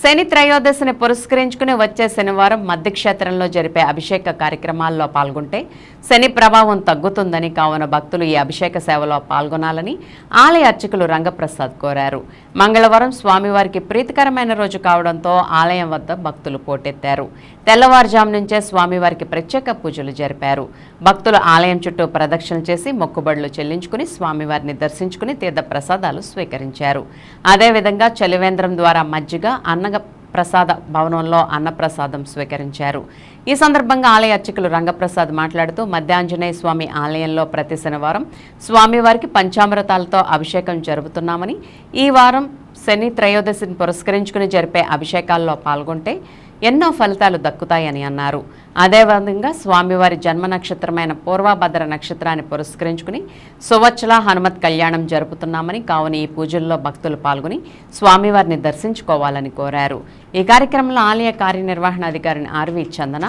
శని త్రయోదశిని పురస్కరించుకుని వచ్చే శనివారం మధ్యక్షేత్రంలో జరిపే అభిషేక కార్యక్రమాల్లో పాల్గొంటే శని ప్రభావం తగ్గుతుందని కావున భక్తులు ఈ అభిషేక సేవలో పాల్గొనాలని ఆలయ అర్చకులు రంగప్రసాద్ కోరారు. మంగళవారం స్వామివారికి ప్రీతికరమైన రోజు కావడంతో ఆలయం వద్ద భక్తులు పోటెత్తారు. తెల్లవారుజాము నుంచే స్వామివారికి ప్రత్యేక పూజలు జరిపారు. భక్తులు ఆలయం చుట్టూ ప్రదక్షిణ చేసి మొక్కుబడులు చెల్లించుకుని స్వామివారిని దర్శించుకుని తీర్థ ప్రసాదాలు స్వీకరించారు. అదేవిధంగా చలివేంద్రం ద్వారా మజ్జిగ ప్రసాద భవనంలో అన్నప్రసాదం స్వీకరించారు. ఈ సందర్భంగా ఆలయ అర్చకులు రంగప్రసాద్ మాట్లాడుతూ మధ్యాంజనేయ స్వామి ఆలయంలో ప్రతి శనివారం స్వామివారికి పంచామృతాలతో అభిషేకం జరుపుతున్నామని, ఈ వారం శని త్రయోదశిని పురస్కరించుకుని జరిపే అభిషేకాల్లో పాల్గొంటే ఎన్నో ఫలితాలు దక్కుతాయని అన్నారు. అదేవిధంగా స్వామివారి జన్మ నక్షత్రమైన పూర్వభద్ర నక్షత్రాన్ని పురస్కరించుకుని సువచ్చల హనుమత్ కళ్యాణం జరుపుతున్నామని, కావున ఈ పూజల్లో భక్తులు పాల్గొని స్వామివారిని దర్శించుకోవాలని కోరారు. ఈ కార్యక్రమంలో ఆలయ కార్యనిర్వహణాధికారిని ఆర్వి చందన,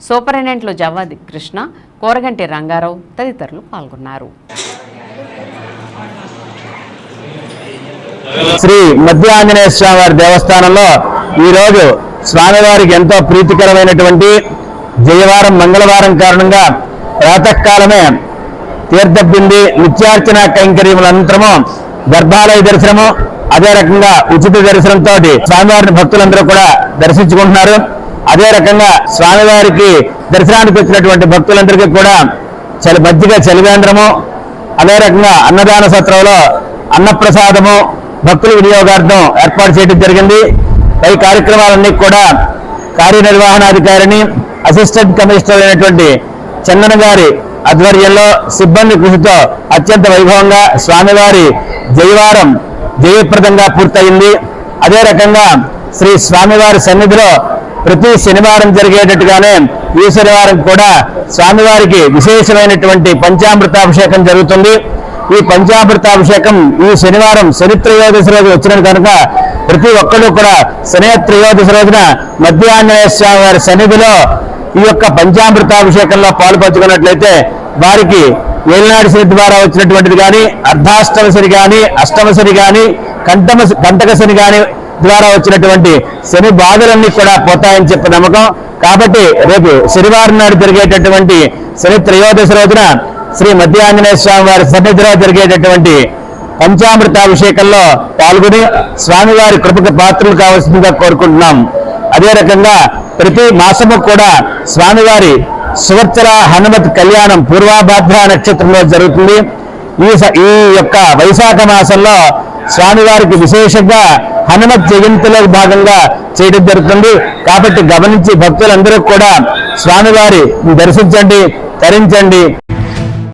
సూపరింటెండెంట్లు జవాది కృష్ణ, కోరగంటి రంగారావు తదితరులు పాల్గొన్నారు. శ్రీ మధ్యాంజనేయ స్వామివారి దేవస్థానంలో ఈరోజు స్వామివారికి ఎంతో ప్రీతికరమైనటువంటి జయవారం మంగళవారం కారణంగా ప్రాతకాలమే తీర్థబింది నిత్యార్చన కైంకర్యముల అనంతరము గర్భాలయ దర్శనము, అదే రకంగా ఉచిత దర్శనంతో స్వామివారిని భక్తులందరూ కూడా దర్శించుకుంటున్నారు. అదే రకంగా స్వామివారికి దర్శనానికి వచ్చినటువంటి భక్తులందరికీ కూడా మజ్జిగ చలివేంద్రము, అదే రకంగా అన్నదాన సత్రంలో అన్నప్రసాదము భక్తుల వినియోగార్థం ఏర్పాటు చేయడం జరిగింది. ఈ కార్యక్రమాలన్నీ కూడా కార్యనిర్వహణాధికారిని అసిస్టెంట్ కమిషనర్ అయినటువంటి చందన గారి ఆధ్వర్యంలో సిబ్బంది కృషితో అత్యంత వైభవంగా స్వామివారి జయవారం జయప్రదంగా పూర్తయింది. అదే రకంగా శ్రీ స్వామివారి సన్నిధిలో ప్రతి శనివారం జరిగేటట్టుగానే ఈ శనివారం కూడా స్వామివారికి విశేషమైనటువంటి పంచామృతాభిషేకం జరుగుతుంది. ఈ పంచామృతాభిషేకం ఈ శనివారం శని త్రయోదశి రోజు వచ్చిన కనుక ప్రతి ఒక్కరూ కూడా శని త్రయోదశి రోజున మధ్యాంజనేయ స్వామి వారి సన్నిధిలో ఈ యొక్క పంచామృతాభిషేకంలో పాల్పంచుకున్నట్లయితే వారికి ఏలినాడు శని ద్వారా వచ్చినటువంటిది కానీ, అర్ధాష్టమ శని కానీ, అష్టమ శని కానీ, కంటక శని కానీ ద్వారా వచ్చినటువంటి శని బాధలన్నీ కూడా పోతాయని చెప్పే నమ్మకం. కాబట్టి రేపు శనివారం నాడు జరిగేటటువంటి శని త్రయోదశి రోజున శ్రీ మధ్యాంజనేయ స్వామి వారి సన్నిధిలో జరిగేటటువంటి పంచామృతాభిషేకంలో పాల్గొని స్వామివారి కృపకు పాత్రలు కావాల్సిందిగా కోరుకుంటున్నాం. అదే రకంగా ప్రతి మాసము కూడా స్వామివారి సువర్చల హనుమత్ కళ్యాణం పూర్వభద్ర నక్షత్రంలో జరుగుతుంది. ఈ యొక్క వైశాఖ మాసంలో స్వామివారికి విశేషంగా హనుమత్ జయంతిలో భాగంగా చేయడం జరుగుతుంది. కాబట్టి గమనించి భక్తులందరూ కూడా స్వామివారి దర్శించండి, తరించండి.